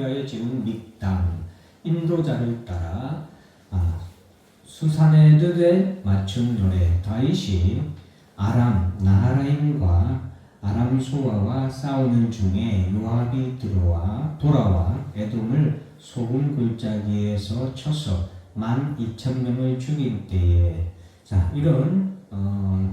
위하여 지은 믹당, 인도자를 따라 수산의 듯에 맞춘 노래. 다윗이 아람 나하라임과 아람 소아와 싸우는 중에 요압이 돌아와 에돔을 소금 골짜기에서 쳐서 12,000명을 죽인 때에, 자, 이런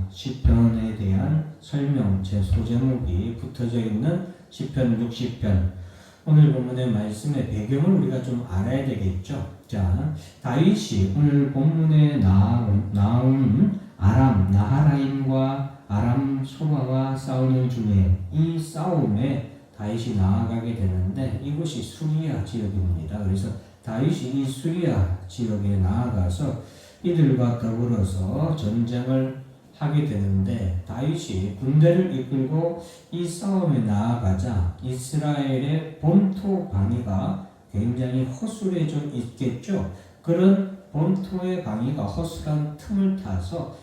시편에 대한 설명, 제 소제목이 붙어져 있는 시편 60편. 오늘 본문의 말씀의 배경을 우리가 좀 알아야 되겠죠. 자, 다윗이 오늘 본문에 나온 아람 나하라임과 아람 소바와 싸우는 중에 이 싸움에 다윗이 나아가게 되는데, 이곳이 수리아 지역입니다. 그래서 다윗이 이 수리아 지역에 나아가서 이들과 더불어서 전쟁을 하게 되는데, 다윗이 군대를 이끌고 이 싸움에 나아가자 이스라엘의 본토 방위가 굉장히 허술해져 있겠죠. 그런 본토의 방위가 허술한 틈을 타서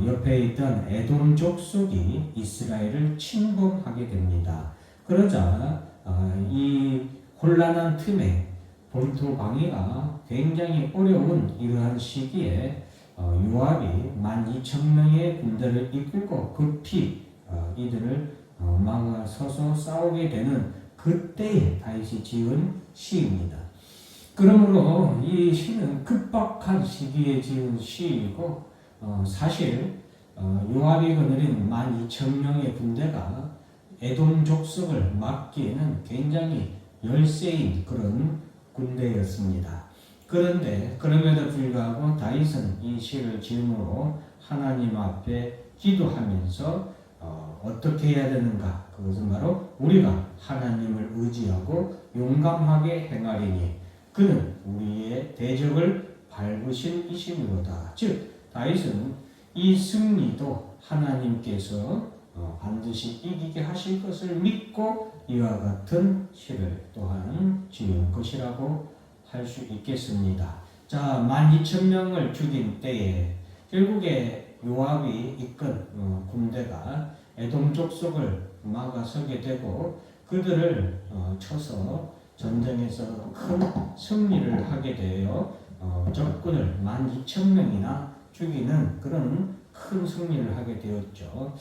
옆에 있던 에돔 족속이 이스라엘을 침범하게 됩니다. 그러자 이 혼란한 틈에 본토 방위가 굉장히 어려운 이러한 시기에 요압이 12,000명의 군대를 이끌고 급히 이들을 막아서서 싸우게 되는 그때에 다윗이 지은 시입니다. 그러므로 이 시는 급박한 시기에 지은 시이고, 사실 요압이 거느린 12,000명의 군대가 에돔 족속을 막기에는 굉장히 열세인 그런 군대였습니다. 그런데 그럼에도 불구하고 다윗은 이 시를 지음으로 하나님 앞에 기도하면서 어떻게 해야 되는가? 그것은 바로 우리가 하나님을 의지하고 용감하게 행하리니 그는 우리의 대적을 밟으실 이심이로다. 즉 다윗은 이 승리도 하나님께서 반드시 이기게 하실 것을 믿고 이와 같은 시를 또한 지은 것이라고 할 수 있겠습니다. 자, 12,000명을 죽인 때에 결국에 요압이 이끈 군대가 에돔 족속을 막아서게 되고 그들을 쳐서 전쟁에서 큰 승리를 하게 되어 적군을 12,000명이나 죽이는 그런 큰 승리를 하게 되었죠.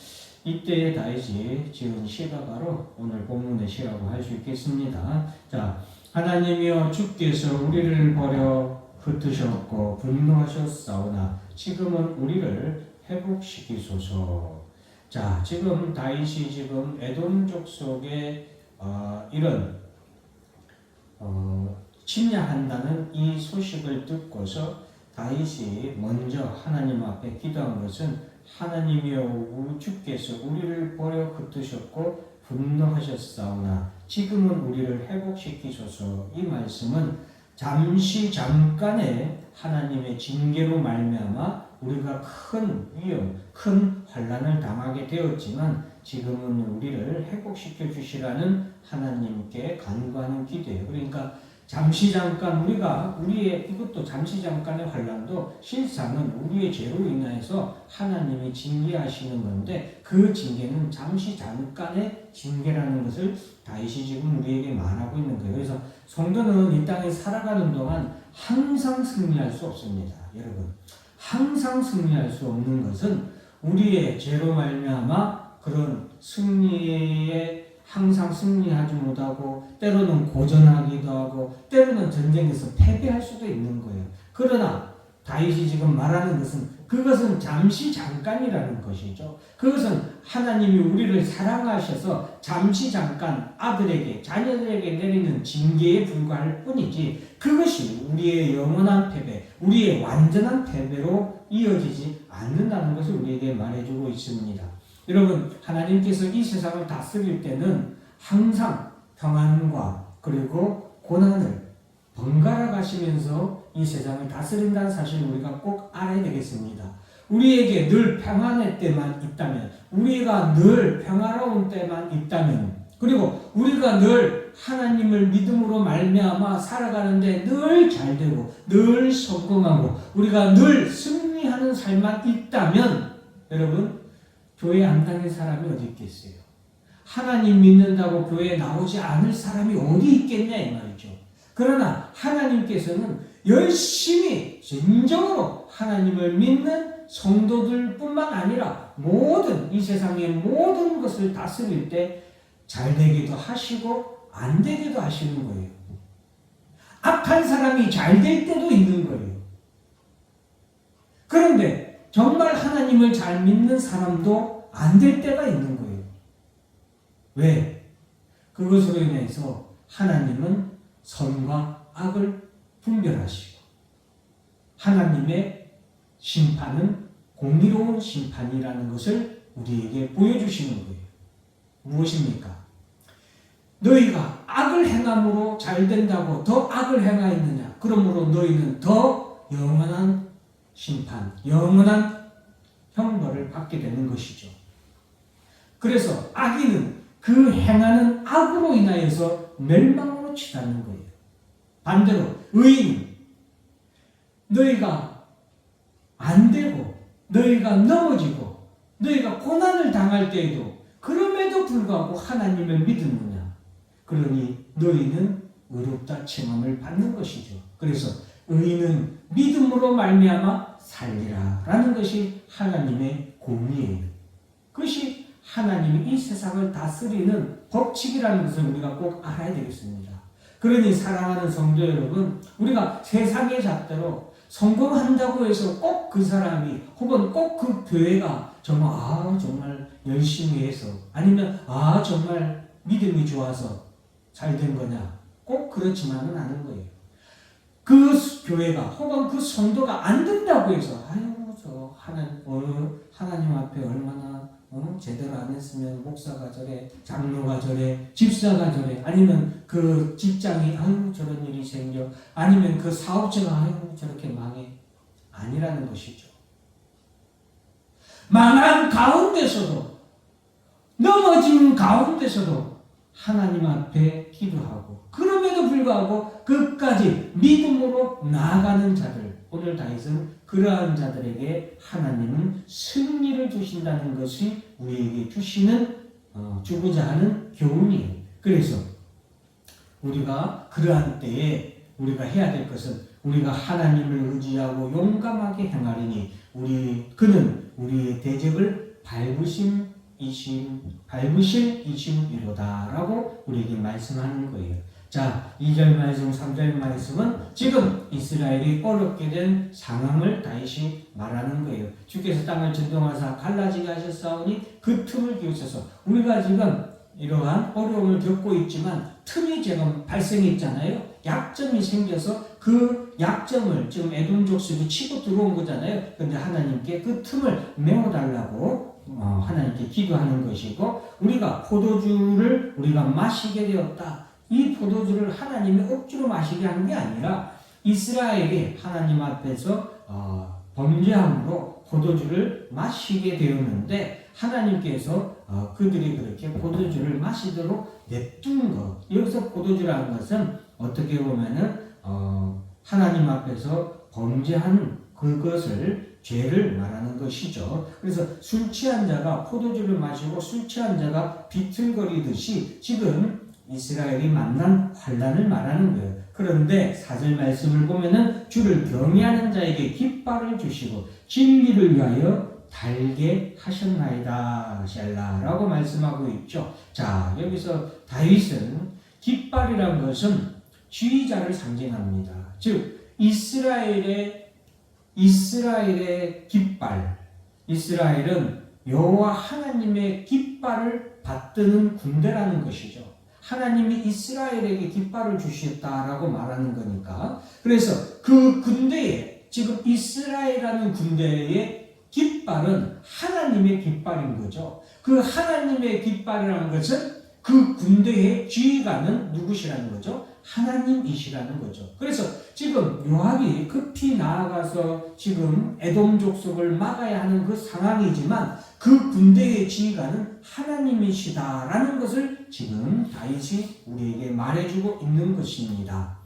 이때에 다윗이 지은 시가 바로 오늘 본문의 시라고 할 수 있겠습니다. 자, 하나님이여 주께서 우리를 버려 흩으셨고 분노하셨사오나 지금은 우리를 회복시키소서. 자, 지금 다윗이 지금 에돔 족속의 이런 침략한다는 이 소식을 듣고서 다윗이 먼저 하나님 앞에 기도한 것은 하나님이여 주께서 우리를 버려 흩으셨고 분노하셨사오나 지금은 우리를 회복시키소서. 이 말씀은 잠깐의 하나님의 징계로 말미암아 우리가 큰 위험, 큰 환난을 당하게 되었지만 지금은 우리를 회복시켜 주시라는 하나님께 간구하는 기도예요. 그러니까 잠깐 이것도 잠시 잠깐의 환난도 실상은 우리의 죄로 인해서 하나님이 징계하시는 건데 그 징계는 잠시 잠깐의 징계라는 것을 다윗이 지금 우리에게 말하고 있는 거예요. 그래서 성도는 이 땅에 살아가는 동안 항상 승리할 수 없습니다. 여러분, 항상 승리할 수 없는 것은 우리의 죄로 말미암아 그런 승리에 항상 승리하지 못하고 때로는 고전하기도 하고 때로는 전쟁에서 패배할 수도 있는 거예요. 그러나 다윗이 지금 말하는 것은 그것은 잠시 잠깐이라는 것이죠. 그것은 하나님이 우리를 사랑하셔서 잠시 잠깐 아들에게 자녀들에게 내리는 징계에 불과할 뿐이지 그것이 우리의 영원한 패배, 우리의 완전한 패배로 이어지지 않는다는 것을 우리에게 말해주고 있습니다. 여러분, 하나님께서 이 세상을 다스릴 때는 항상 평안과 그리고 고난을 번갈아 가시면서 이 세상을 다스린다는 사실을 우리가 꼭 알아야 되겠습니다. 우리에게 늘 평안의 때만 있다면, 우리가 늘 평화로운 때만 있다면, 그리고 우리가 늘 하나님을 믿음으로 말미암아 살아가는데 늘 잘되고 늘 성공하고 우리가 늘 승리하는 삶만 있다면 여러분, 교회 안 다닐 사람이 어디 있겠어요? 하나님 믿는다고 교회에 나오지 않을 사람이 어디 있겠냐 이 말이죠. 그러나 하나님께서는 열심히 진정으로 하나님을 믿는 성도들뿐만 아니라 모든 이 세상의 모든 것을 다스릴 때 잘 되기도 하시고 안 되기도 하시는 거예요. 악한 사람이 잘 될 때도 있는 거예요. 그런데 정말 하나님을 잘 믿는 사람도 안 될 때가 있는 거예요. 왜? 그것으로 인해서 하나님은 선과 악을 분별하시고 하나님의 심판은 공의로운 심판이라는 것을 우리에게 보여주시는 거예요. 무엇입니까? 너희가 악을 행함으로 잘 된다고 더 악을 행하였느냐? 그러므로 너희는 더 영원한 심판, 영원한 형벌을 받게 되는 것이죠. 그래서 악인은 그 행하는 악으로 인하여서 멸망으로 치닫는 거예요. 반대로 의인은 너희가 안 되고 너희가 넘어지고 너희가 고난을 당할 때에도 그럼에도 불구하고 하나님을 믿었느냐? 그러니 너희는 의롭다 칭함을 받는 것이죠. 그래서 의인은 믿음으로 말미암아 살리라 라는 것이 하나님의 공의예요. 그것이 하나님이 이 세상을 다스리는 법칙이라는 것을 우리가 꼭 알아야 되겠습니다. 그러니 사랑하는 성도 여러분, 우리가 세상의 잣대로 성공한다고 해서 꼭 그 사람이 혹은 꼭 그 교회가 정말 열심히 해서 아니면 정말 믿음이 좋아서 잘 된 거냐? 꼭 그렇지만은 않은 거예요. 그 교회가 혹은 그 성도가 안 된다고 해서 저 하나님 앞에 얼마나 제대로 안 했으면 목사가 저래, 장로가 저래, 집사가 저래, 아니면 그 직장이 저런 일이 생겨, 아니면 그 사업체가 저렇게 망해. 아니라는 것이죠. 망한 가운데서도, 넘어진 가운데서도 하나님 앞에 기도하고 그럼에도 불구하고 끝까지 믿음으로 나아가는 자들, 오늘 다윗은 그러한 자들에게 하나님은 승리를 주신다는 것이 우리에게 주고자 하는 교훈이에요. 그래서 우리가 그러한 때에 우리가 해야 될 것은 우리가 하나님을 의지하고 용감하게 행하리니 그는 우리의 대적을 밟으실 이심이로다 라고 우리에게 말씀하는 거예요. 자, 2절 말씀, 3절 말씀은 지금 이스라엘이 어렵게 된 상황을 다시 말하는 거예요. 주께서 땅을 진동하사 갈라지게 하셨사오니 그 틈을 비우셔서 우리가 지금 이러한 어려움을 겪고 있지만 틈이 지금 발생했잖아요. 약점이 생겨서 그 약점을 지금 에돔 족속이 치고 들어온 거잖아요. 그런데 하나님께 그 틈을 메워달라고 하나님께 기도하는 것이고, 우리가 포도주를 우리가 마시게 되었다. 이 포도주를 하나님이 억지로 마시게 한 게 아니라 이스라엘이 하나님 앞에서 범죄함으로 포도주를 마시게 되었는데 하나님께서 그들이 그렇게 포도주를 마시도록 냅둔 것. 여기서 포도주라는 것은 어떻게 보면은 하나님 앞에서 범죄한 그것을 죄를 말하는 것이죠. 그래서 술 취한 자가 포도주를 마시고 술 취한 자가 비틀거리듯이 지금 이스라엘이 만난 환난을 말하는 거예요. 그런데 4절 말씀을 보면은 주를 경외하는 자에게 깃발을 주시고 진리를 위하여 달게 하셨나이다 샬라라고 말씀하고 있죠. 자, 여기서 다윗은 깃발이란 것은 지휘자를 상징합니다. 즉 이스라엘의 깃발, 이스라엘은 여호와 하나님의 깃발을 받드는 군대라는 것이죠. 하나님이 이스라엘에게 깃발을 주셨다라고 말하는 거니까. 그래서 그 군대에, 지금 이스라엘이라는 군대의 깃발은 하나님의 깃발인 거죠. 그 하나님의 깃발이라는 것은 그 군대의 지휘관은 누구시라는 거죠? 하나님이시라는 거죠. 그래서 지금 요압이 급히 나아가서 지금 에돔 족속을 막아야 하는 그 상황이지만 그 군대의 지휘관은 하나님이시다라는 것을 지금 다윗이 우리에게 말해주고 있는 것입니다.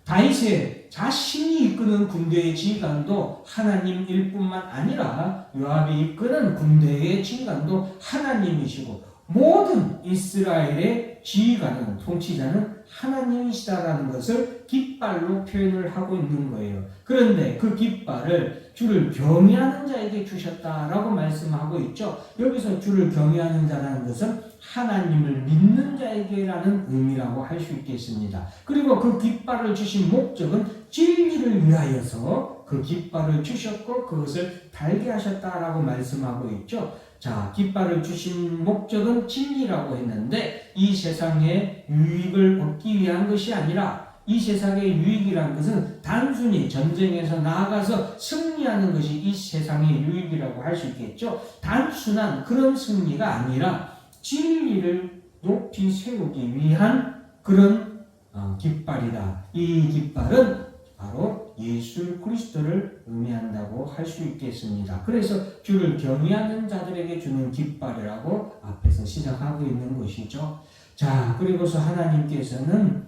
다윗의 자신이 이끄는 군대의 지휘관도 하나님일 뿐만 아니라 요압이 이끄는 군대의 지휘관도 하나님이시고 모든 이스라엘의 지휘관은, 통치자는 하나님이시다라는 것을 깃발로 표현을 하고 있는 거예요. 그런데 그 깃발을 주를 경외하는 자에게 주셨다라고 말씀하고 있죠. 여기서 주를 경외하는 자라는 것은 하나님을 믿는 자에게라는 의미라고 할 수 있겠습니다. 그리고 그 깃발을 주신 목적은 진리를 위하여서 그 깃발을 주셨고 그것을 달게 하셨다라고 말씀하고 있죠. 자, 깃발을 주신 목적은 진리라고 했는데 이 세상의 유익을 얻기 위한 것이 아니라, 이 세상의 유익이라는 것은 단순히 전쟁에서 나아가서 승리하는 것이 이 세상의 유익이라고 할 수 있겠죠. 단순한 그런 승리가 아니라 진리를 높이 세우기 위한 그런 깃발이다. 이 깃발은 바로 예수 그리스도를 의미한다고 할 수 있겠습니다. 그래서 주를 경외하는 자들에게 주는 깃발이라고 앞에서 시작하고 있는 것이죠. 자, 그리고서 하나님께서는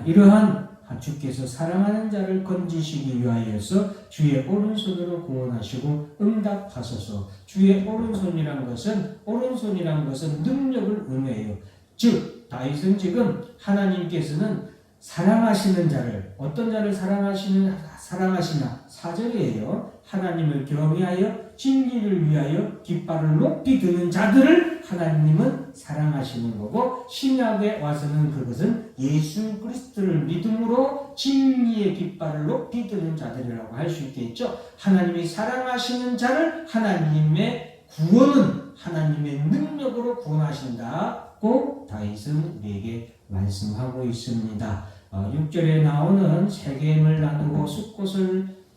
이러한 주께서 사랑하는 자를 건지시기 위하여서 주의 오른손으로 구원하시고 응답하소서. 주의 오른손이란 것은 능력을 의미해요. 즉 다윗은 지금 하나님께서는 사랑하시는 자를, 어떤 자를 사랑하시나 4절이에요. 하나님을 경외하여 진리를 위하여 깃발을 높이 드는 자들을 하나님은 사랑하시는 거고, 신약에 와서는 그것은 예수 그리스도를 믿음으로 진리의 깃발을 높이 드는 자들이라고 할 수 있겠죠. 하나님이 사랑하시는 자를 하나님의 구원은 하나님의 능력으로 구원하신다고 다윗은 우리에게 말씀하고 있습니다. 6절에 나오는 세겜을 나누고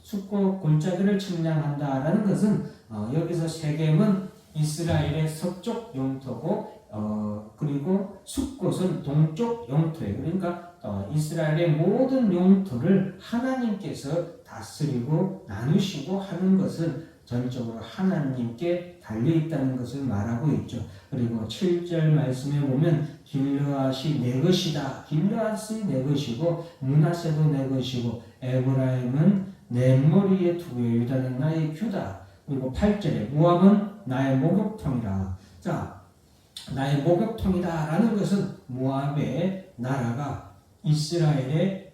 숫꽃 골짜기를 측량한다라는 것은 여기서 세겜은 이스라엘의 서쪽 영토고 그리고 숫꽃은 동쪽 영토예요. 그러니까 이스라엘의 모든 영토를 하나님께서 다스리고 나누시고 하는 것은 전적으로 하나님께 달려있다는 것을 말하고 있죠. 그리고 7절 말씀에 보면 길르앗이 내 것이다. 길르앗이 내 것이고 므낫세도 내 것이고 에브라임은 내 머리에 두고요. 유다는 나의 규다. 그리고 8절에 모압은 나의 목욕통이라. 자, 나의 목욕통이다 라는 것은 모압의 나라가 이스라엘에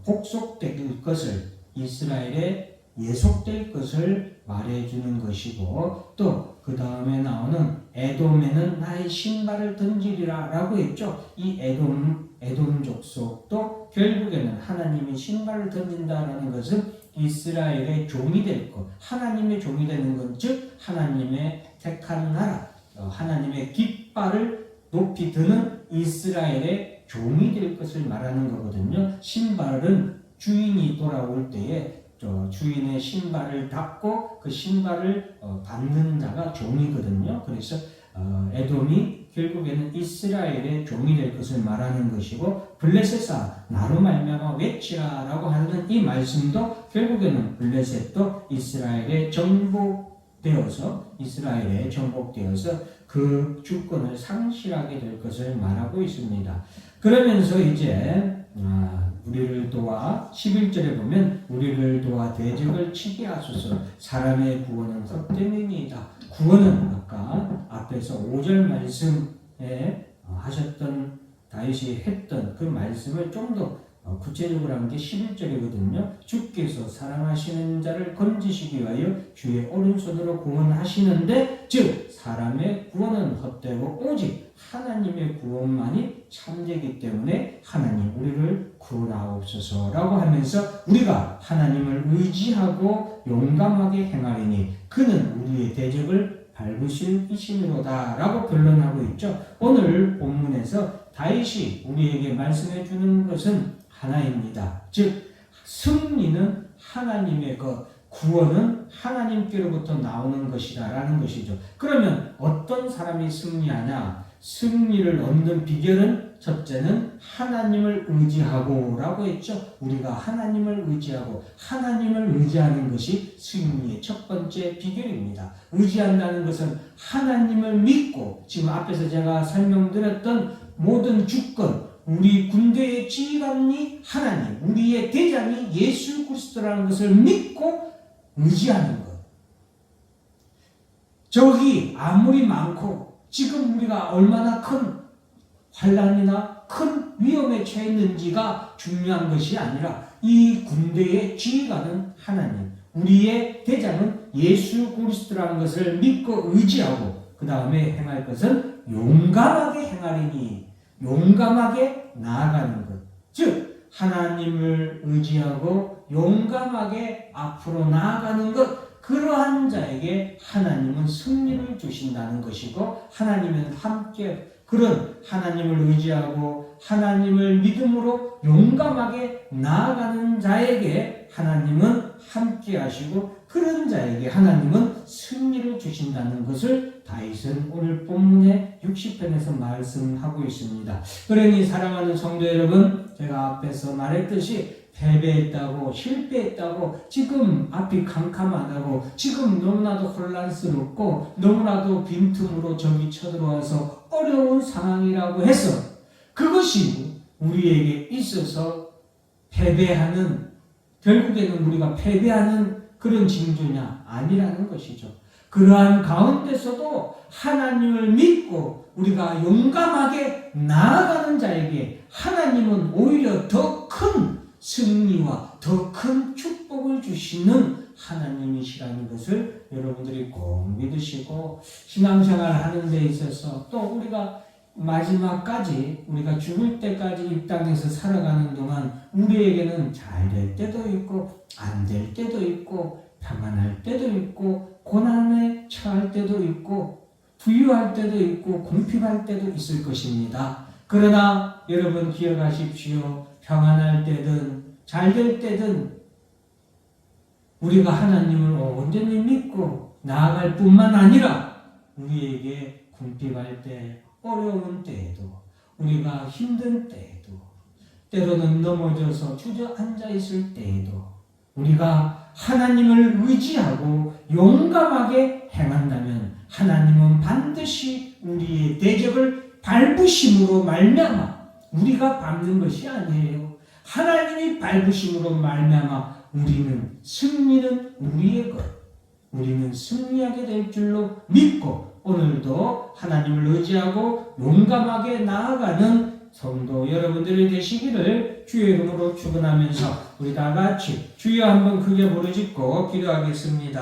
복속될 것을, 이스라엘에 예속될 것을 말해주는 것이고, 또 그 다음에 나오는 에돔에는 나의 신발을 던지리라 라고 했죠. 이 에돔 족속도 결국에는 하나님이 신발을 던진다라는 것은 이스라엘의 종이 될 것, 하나님의 종이 되는 것, 즉 하나님의 택한 나라, 하나님의 깃발을 높이 드는 이스라엘의 종이 될 것을 말하는 거거든요. 신발은 주인이 돌아올 때에 주인의 신발을 닫고 그 신발을 받는 자가 종이거든요. 그래서 에돔이 결국에는 이스라엘의 종이 될 것을 말하는 것이고, 블레셋아 나로 말미암아 외치라라고 하는 이 말씀도 결국에는 블레셋도 이스라엘에 정복되어서 그 주권을 상실하게 될 것을 말하고 있습니다. 그러면서 이제 우리를 도와 11절에 보면 우리를 도와 대적을 치게 하소서. 사람의 구원은 헛되음이니이다. 구원은 아까 앞에서 5절 말씀에 하셨던 다윗이 했던 그 말씀을 좀 더 구체적으로 한 게 11절이거든요. 주께서 사랑하시는 자를 건지시기 위하여 주의 오른손으로 구원하시는데, 즉 사람의 구원은 헛되고 오직 하나님의 구원만이 참되기 때문에 하나님 우리를 구원하옵소서라고 하면서 우리가 하나님을 의지하고 용감하게 행하리니 그는 우리의 대적을 밟으실 이심이로다 라고 변론하고 있죠. 오늘 본문에서 다윗이 우리에게 말씀해 주는 것은 하나입니다. 즉 승리는 하나님의 것, 구원은 하나님께로부터 나오는 것이다 라는 것이죠. 그러면 어떤 사람이 승리하냐? 승리를 얻는 비결은 첫째는 하나님을 의지하고 라고 했죠. 우리가 하나님을 의지하고 하나님을 의지하는 것이 승리의 첫 번째 비결입니다. 의지한다는 것은 하나님을 믿고, 지금 앞에서 제가 설명드렸던 모든 주권, 우리 군대의 지휘관이 하나님, 우리의 대장이 예수 그리스도라는 것을 믿고 의지하는 것. 적이 아무리 많고 지금 우리가 얼마나 큰 환난이나 큰 위험에 처했는지가 중요한 것이 아니라 이 군대의 지휘관은 하나님, 우리의 대장은 예수 그리스도라는 것을 믿고 의지하고 그 다음에 행할 것은 용감하게 행하리니, 용감하게 나아가는 것. 즉 하나님을 의지하고 용감하게 앞으로 나아가는 것, 그러한 자에게 하나님은 승리를 주신다는 것이고, 하나님은 함께 그런 하나님을 의지하고 하나님을 믿음으로 용감하게 나아가는 자에게 하나님은 함께 하시고, 그런 자에게 하나님은 승리를 주신다는 것을 다윗은 오늘 본문의 60편에서 말씀하고 있습니다. 그러니 사랑하는 성도 여러분, 제가 앞에서 말했듯이 패배했다고, 실패했다고, 지금 앞이 캄캄하다고, 지금 너무나도 혼란스럽고 너무나도 빈틈으로 적이 쳐들어와서 어려운 상황이라고 해서 그것이 우리에게 있어서 패배하는, 결국에는 우리가 패배하는 그런 징조냐? 아니라는 것이죠. 그러한 가운데서도 하나님을 믿고 우리가 용감하게 나아가는 자에게 하나님은 오히려 더 큰 승리와 더 큰 축복을 주시는 하나님이시라는 것을 여러분들이 꼭 믿으시고, 신앙생활 하는 데 있어서 또 우리가 마지막까지, 우리가 죽을 때까지 이 땅에서 살아가는 동안 우리에게는 잘 될 때도 있고 안 될 때도 있고 평안할 때도 있고 고난에 처할 때도 있고 부유할 때도 있고 궁핍할 때도 있을 것입니다. 그러나 여러분 기억하십시오. 평안할 때든 잘 될 때든 우리가 하나님을 온전히 믿고 나아갈 뿐만 아니라 우리에게 궁핍할 때, 어려운 때에도, 우리가 힘든 때에도, 때로는 넘어져서 주저앉아 있을 때에도 우리가 하나님을 의지하고 용감하게 행한다면 하나님은 반드시 우리의 대적을 밟으심으로 말미암아, 우리가 밟는 것이 아니에요. 하나님이 밟으심으로 말미암아 우리는, 승리는 우리의 것, 우리는 승리하게 될 줄로 믿고 오늘도 하나님을 의지하고 용감하게 나아가는 성도 여러분들이 되시기를 주의 이름으로 축원하면서 우리 다 같이 주여 한번 크게 부르짖고 기도하겠습니다.